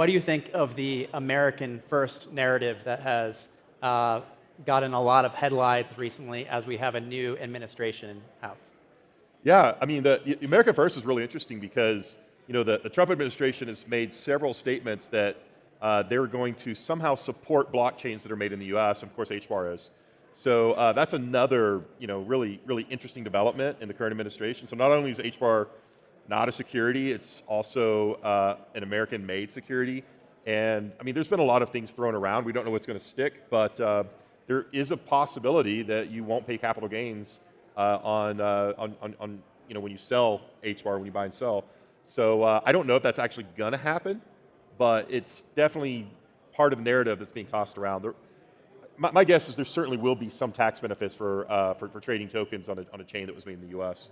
What do you think of the American first narrative that has gotten a lot of headlines recently as we have a new administration in house? Yeah, I mean, the America First is really interesting because the Trump administration has made several statements that they're going to somehow support blockchains that are made in the U.S. And of course, HBAR is. So that's another really interesting development in the current administration. So not only is HBAR not a security, it's also an American-made security. And I mean, there's been a lot of things thrown around. We don't know what's going to stick, but there is a possibility that you won't pay capital gains on when you sell HBAR, when you buy and sell. So I don't know if that's actually going to happen, but it's definitely part of the narrative that's being tossed around. My guess is there certainly will be some tax benefits for trading tokens on a chain that was made in the U.S.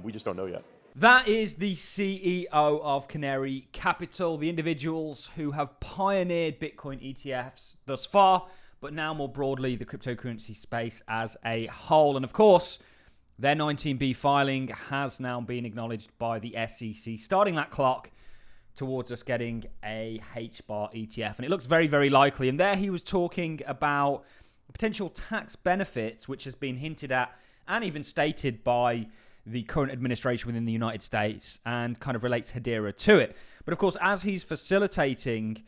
We just don't know yet. That is the CEO of Canary Capital, the individuals who have pioneered Bitcoin ETFs thus far, but now more broadly the cryptocurrency space as a whole. And of course, their 19B filing has now been acknowledged by the SEC, starting that clock towards us getting a HBAR ETF. And it looks very, very likely. And there he was talking about potential tax benefits, which has been hinted at and even stated by the current administration within the United States, and kind of relates Hedera to it. But of course, as he's facilitating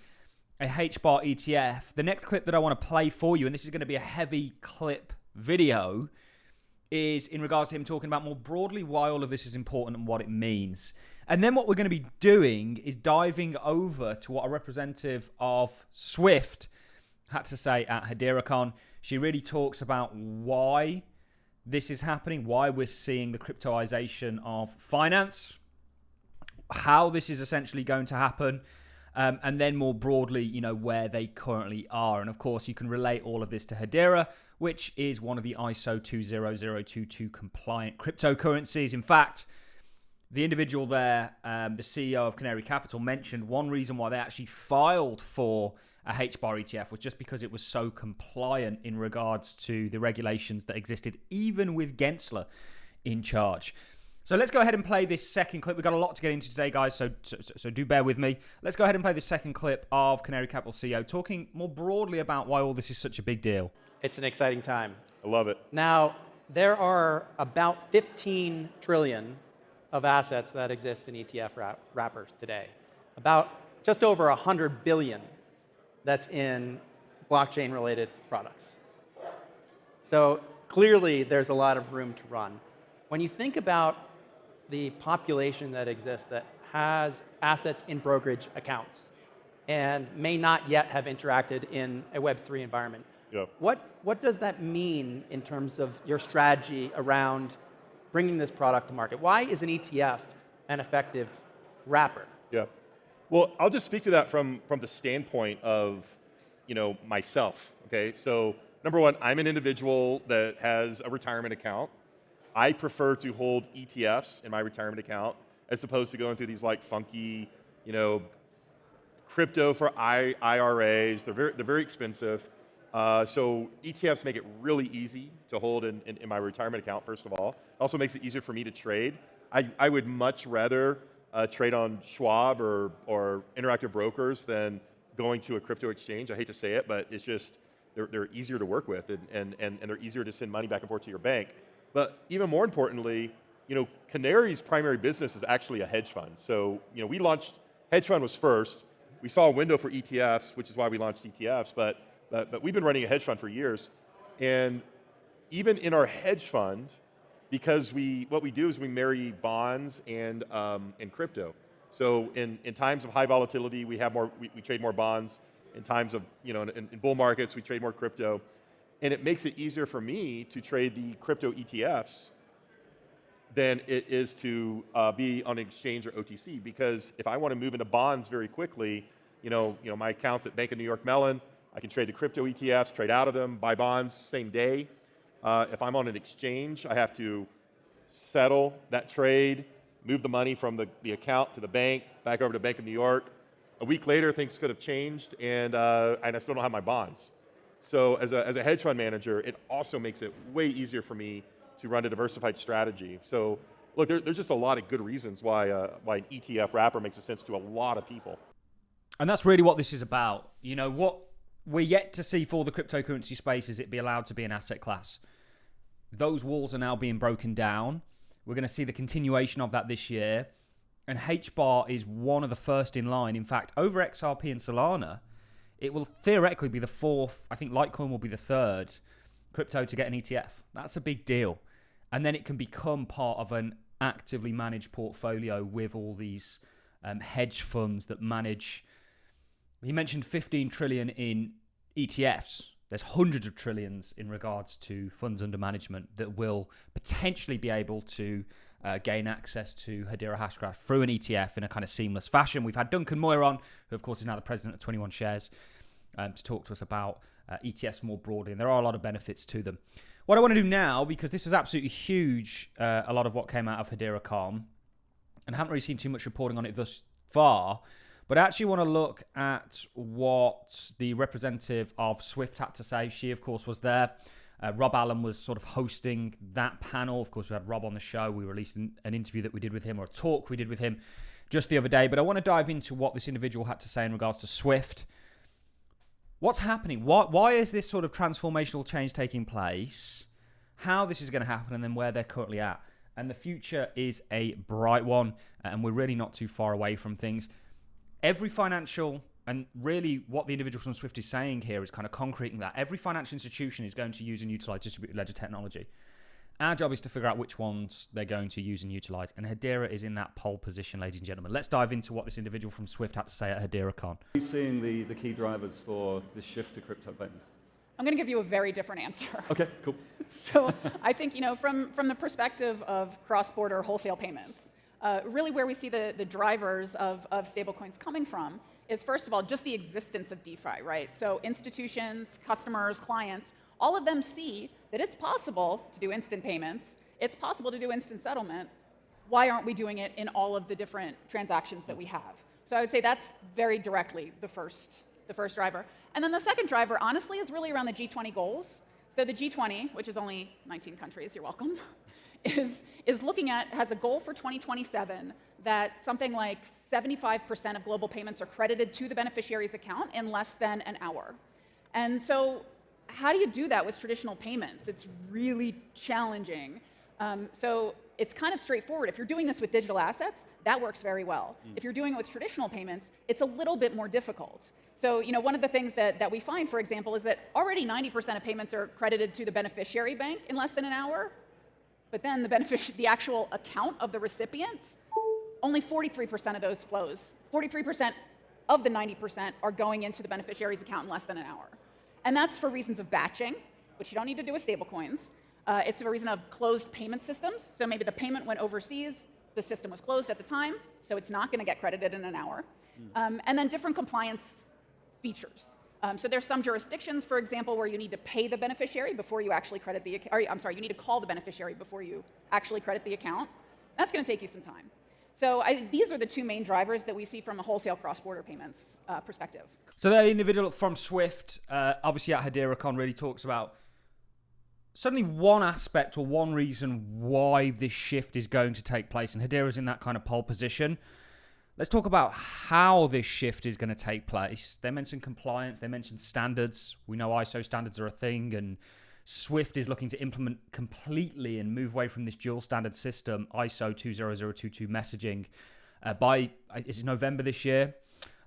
a HBAR ETF, the next clip that I want to play for you, and this is going to be a heavy clip video, is in regards to him talking about more broadly why all of this is important and what it means. And then what we're going to be doing is diving over to what a representative of Swift had to say at HederaCon. She really talks about why this is happening, why we're seeing the cryptoization of finance, how this is essentially going to happen, and then more broadly, where they currently are. And of course, you can relate all of this to Hedera, which is one of the ISO 20022 compliant cryptocurrencies. In fact, the individual there, the CEO of Canary Capital, mentioned one reason why they actually filed for a HBAR ETF was just because it was so compliant in regards to the regulations that existed, even with Gensler in charge. So let's go ahead and play this second clip. We've got a lot to get into today, guys, so do bear with me. Let's go ahead and play this second clip of Canary Capital CEO talking more broadly about why all this is such a big deal. It's an exciting time. I love it. Now, there are about 15 trillion of assets that exist in ETF wrappers today. About just over 100 billion that's in blockchain-related products. So clearly, there's a lot of room to run. When you think about the population that exists that has assets in brokerage accounts and may not yet have interacted in a Web3 environment, what does that mean in terms of your strategy around bringing this product to market? Why is an ETF an effective wrapper? Yeah. Well, I'll just speak to that from the standpoint of, myself, okay? So number one, I'm an individual that has a retirement account. I prefer to hold ETFs in my retirement account as opposed to going through these funky, crypto for IRAs. They're very expensive. So ETFs make it really easy to hold in my retirement account, first of all. It also makes it easier for me to trade. I would much rather trade on Schwab or Interactive Brokers than going to a crypto exchange. I hate to say it, but it's just, they're easier to work with and they're easier to send money back and forth to your bank. But even more importantly, Canary's primary business is actually a hedge fund. So, we launched, hedge fund was first. We saw a window for ETFs, which is why we launched ETFs, but we've been running a hedge fund for years. And even in our hedge fund, because what we do is we marry bonds and crypto. So in times of high volatility, we trade more bonds. In times of, in bull markets, we trade more crypto. And it makes it easier for me to trade the crypto ETFs than it is to be on an exchange or OTC. Because if I want to move into bonds very quickly, my account's at Bank of New York Mellon, I can trade the crypto ETFs, trade out of them, buy bonds same day. If I'm on an exchange, I have to settle that trade, move the money from the account to the bank, back over to Bank of New York. A week later, things could have changed, and I still don't have my bonds. So as a hedge fund manager, it also makes it way easier for me to run a diversified strategy. So look, there's just a lot of good reasons why an ETF wrapper makes sense to a lot of people. And that's really what this is about. You know, what we're yet to see for the cryptocurrency space is it be allowed to be an asset class. Those walls are now being broken down. We're going to see the continuation of that this year. And HBAR is one of the first in line. In fact, over XRP and Solana, it will theoretically be the fourth. I think Litecoin will be the third crypto to get an ETF. That's a big deal. And then it can become part of an actively managed portfolio with all these hedge funds that manage. He mentioned 15 trillion in ETFs. There's hundreds of trillions in regards to funds under management that will potentially be able to gain access to Hedera Hashgraph through an ETF in a kind of seamless fashion. We've had Duncan Moyer on, who of course is now the president of 21 Shares, to talk to us about ETFs more broadly, and there are a lot of benefits to them. What I want to do now, because this was absolutely huge, a lot of what came out of HederaCon, and I haven't really seen too much reporting on it thus far, but I actually want to look at what the representative of Swift had to say. She, of course, was there. Rob Allen was sort of hosting that panel. Of course, we had Rob on the show. We released an interview that we did with him, or a talk we did with him just the other day. But I want to dive into what this individual had to say in regards to Swift. What's happening? Why is this sort of transformational change taking place? How this is going to happen, and then where they're currently at. And the future is a bright one, and we're really not too far away from things. Every financial, and really what the individual from Swift is saying here is kind of concreting that. Every financial institution is going to use and utilize distributed ledger technology. Our job is to figure out which ones they're going to use and utilize. And Hedera is in that pole position, ladies and gentlemen. Let's dive into what this individual from Swift had to say at HederaCon. Are you seeing the key drivers for this shift to crypto payments? I'm going to give you a very different answer. Okay, cool. So I think, from the perspective of cross-border wholesale payments, really where we see the drivers of stablecoins coming from is, first of all, just the existence of DeFi, right? So institutions, customers, clients, all of them see that it's possible to do instant payments. It's possible to do instant settlement. Why aren't we doing it in all of the different transactions that we have? So I would say that's very directly the first driver. And then the second driver, honestly, is really around the G20 goals. So the G20, which is only 19 countries, you're welcome, is looking at, has a goal for 2027 that something like 75% of global payments are credited to the beneficiary's account in less than an hour. And so how do you do that with traditional payments? It's really challenging. So it's kind of straightforward. If you're doing this with digital assets, that works very well. If you're doing it with traditional payments, it's a little bit more difficult. So, one of the things that we find, for example, is that already 90% of payments are credited to the beneficiary bank in less than an hour, but then the actual account of the recipient, only 43% of those flows. 43% of the 90% are going into the beneficiary's account in less than an hour. And that's for reasons of batching, which you don't need to do with stablecoins. It's for a reason of closed payment systems. So maybe the payment went overseas, the system was closed at the time, so it's not going to get credited in an hour. And then different compliance features. So there's some jurisdictions, for example, where you need to pay the beneficiary before you actually credit the account. You need to call the beneficiary before you actually credit the account. That's going to take you some time. So these are the two main drivers that we see from a wholesale cross-border payments perspective. So the individual from Swift, obviously at HederaCon, really talks about certainly one aspect or one reason why this shift is going to take place. And Hedera's in that kind of pole position. Let's talk about how this shift is going to take place. They mentioned compliance. They mentioned standards. We know ISO standards are a thing, and Swift is looking to implement completely and move away from this dual standard system, ISO 20022 messaging, by is it November this year.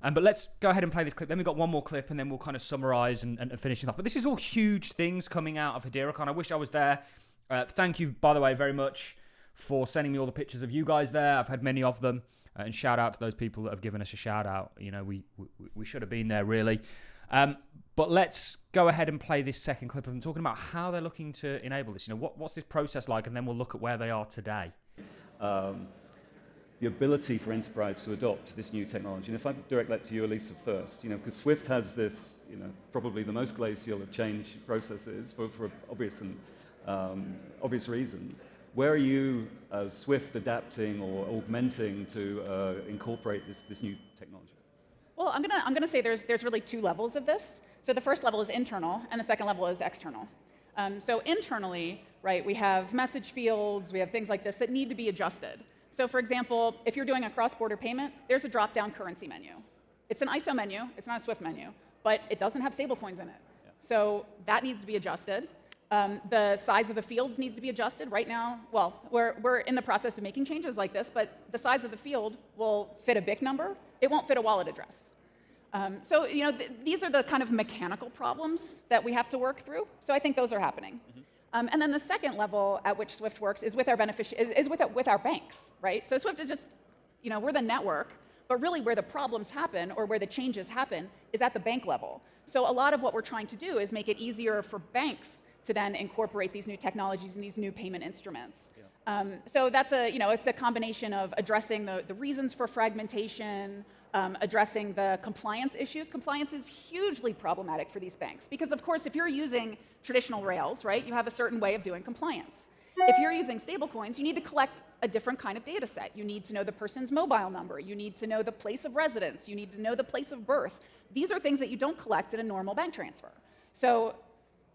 But let's go ahead and play this clip. Then we've got one more clip, and then we'll kind of summarize and finish it off. But this is all huge things coming out of HederaCon. I wish I was there. Thank you, by the way, very much for sending me all the pictures of you guys there. I've had many of them. And shout out to those people that have given us a shout out. We should have been there, really. But let's go ahead and play this second clip of them talking about how they're looking to enable this. What's this process like? And then we'll look at where they are today. The ability for enterprise to adopt this new technology. And if I direct that to you, Elisa, first, because Swift has this, probably the most glacial of change processes for obvious reasons. Where are you as Swift adapting or augmenting to incorporate this new technology? Well, I'm gonna say there's really two levels of this. So the first level is internal, and the second level is external. So internally, right, we have message fields, we have things like this that need to be adjusted. So for example, if you're doing a cross-border payment, there's a drop-down currency menu. It's an ISO menu, it's not a Swift menu, but it doesn't have stablecoins in it. Yeah. So that needs to be adjusted. The size of the fields needs to be adjusted. Right now, well, we're in the process of making changes like this, but the size of the field will fit a BIC number. It won't fit a wallet address. So these are the kind of mechanical problems that we have to work through. So I think those are happening. And then the second level at which Swift works is with our with our banks, right? So Swift is just, we're the network, but really where the problems happen or where the changes happen is at the bank level. So a lot of what we're trying to do is make it easier for banks to then incorporate these new technologies and these new payment instruments. Yeah. So that's it's a combination of addressing the reasons for fragmentation, addressing the compliance issues. Compliance is hugely problematic for these banks because, of course, if you're using traditional rails, right, you have a certain way of doing compliance. If you're using stablecoins, you need to collect a different kind of data set. You need to know the person's mobile number. You need to know the place of residence. You need to know the place of birth. These are things that you don't collect in a normal bank transfer. So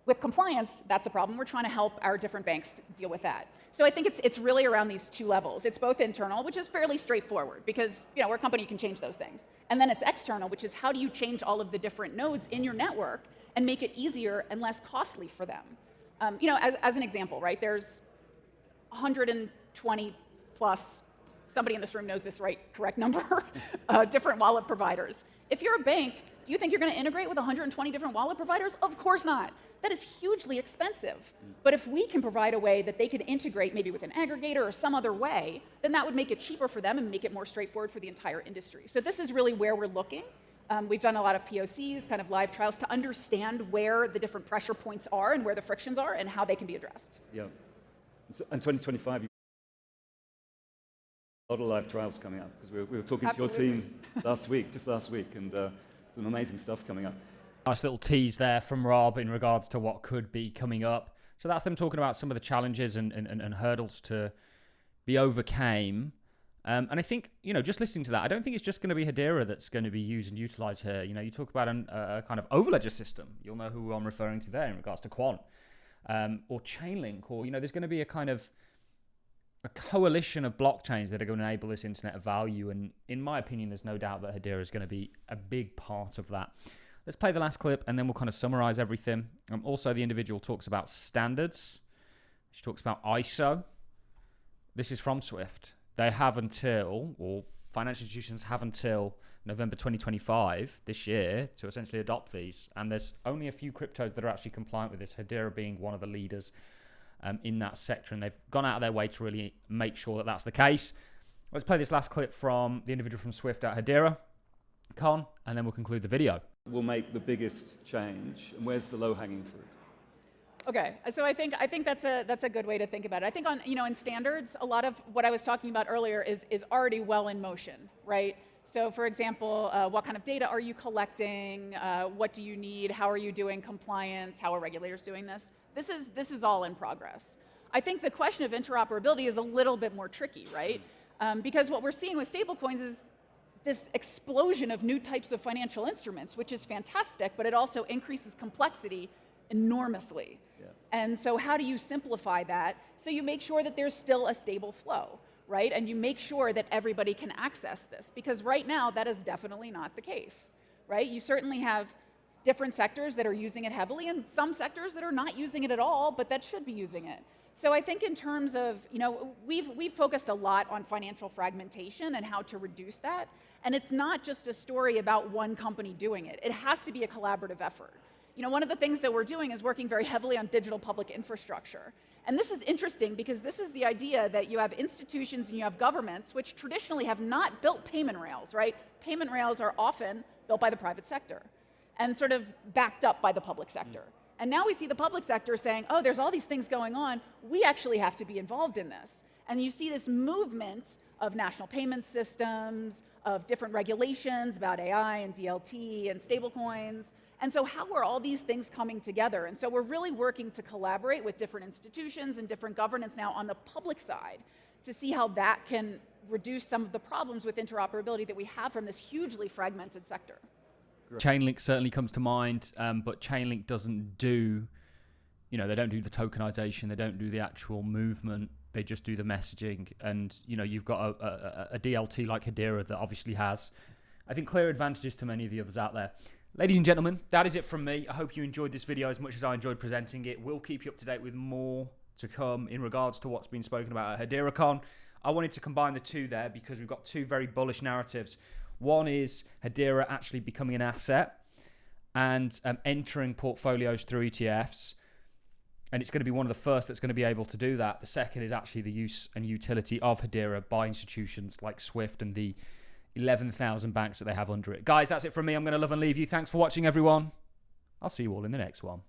with compliance, that's a problem. We're trying to help our different banks deal with that. So I think it's really around these two levels. It's both internal, which is fairly straightforward because we're a company, you can change those things. And then it's external, which is how do you change all of the different nodes in your network and make it easier and less costly for them. As an example, right, there's 120 plus, somebody in this room knows this correct number, different wallet providers. If you're a bank, do you think you're going to integrate with 120 different wallet providers? Of course not. That is hugely expensive. But if we can provide a way that they could integrate maybe with an aggregator or some other way, then that would make it cheaper for them and make it more straightforward for the entire industry. So this is really where we're looking. We've done a lot of POCs, kind of live trials, to understand where the different pressure points are and where the frictions are and how they can be addressed. Yeah. And 2025, a lot of live trials coming up because we were talking Absolutely. to your team just last week, and some amazing stuff coming up. Nice little tease there from Rob in regards to what could be coming up. So that's them talking about some of the challenges and hurdles to be overcame. And I think, just listening to that, I don't think it's just going to be Hedera that's going to be used and utilized here. You talk about a kind of overledger system. You'll know who I'm referring to there in regards to Quant or Chainlink, or, there's going to be a kind of a coalition of blockchains that are going to enable this internet of value. And in my opinion, there's no doubt that Hedera is going to be a big part of that. Let's play the last clip and then we'll kind of summarize everything. Also, the individual talks about standards. She talks about ISO. This is from Swift. They have until, or financial institutions have until November 2025, this year, to essentially adopt these. And there's only a few cryptos that are actually compliant with this, Hedera being one of the leaders in that sector. And they've gone out of their way to really make sure that that's the case. Let's play this last clip from the individual from Swift at Hedera, Con, and then we'll conclude the video. Will make the biggest change, and where's the low-hanging fruit? Okay, so I think that's a good way to think about it. I think in standards, a lot of what I was talking about earlier is already well in motion, right? So for example, what kind of data are you collecting? What do you need? How are you doing compliance? How are regulators doing this? This is all in progress. I think the question of interoperability is a little bit more tricky, right? Because what we're seeing with stablecoins is this explosion of new types of financial instruments, which is fantastic, but it also increases complexity enormously. Yeah. And so how do you simplify that so you make sure that there's still a stable flow, right? And you make sure that everybody can access this, because right now that is definitely not the case, right? You certainly have different sectors that are using it heavily and some sectors that are not using it at all, but that should be using it. So I think in terms of, we've focused a lot on financial fragmentation and how to reduce that. And it's not just a story about one company doing it. It has to be a collaborative effort. One of the things that we're doing is working very heavily on digital public infrastructure. And this is interesting because this is the idea that you have institutions and you have governments which traditionally have not built payment rails, right? Payment rails are often built by the private sector and sort of backed up by the public sector. And now we see the public sector saying, oh, there's all these things going on. We actually have to be involved in this. And you see this movement of national payment systems, of different regulations about AI and DLT and stablecoins. And so how are all these things coming together? And so we're really working to collaborate with different institutions and different governance now on the public side to see how that can reduce some of the problems with interoperability that we have from this hugely fragmented sector. Chainlink certainly comes to mind, but Chainlink doesn't do, they don't do the tokenization, they don't do the actual movement, they just do the messaging. And, you've got a DLT like Hedera that obviously has I think, clear advantages to many of the others out there. Ladies and gentlemen, that is it from me. I hope you enjoyed this video as much as I enjoyed presenting it. We'll keep you up to date with more to come in regards to what's been spoken about at HederaCon. I wanted to combine the two there because we've got two very bullish narratives. One is Hedera actually becoming an asset and entering portfolios through ETFs. And it's going to be one of the first that's going to be able to do that. The second is actually the use and utility of Hedera by institutions like Swift and the 11,000 banks that they have under it. Guys, that's it from me. I'm going to love and leave you. Thanks for watching, everyone. I'll see you all in the next one.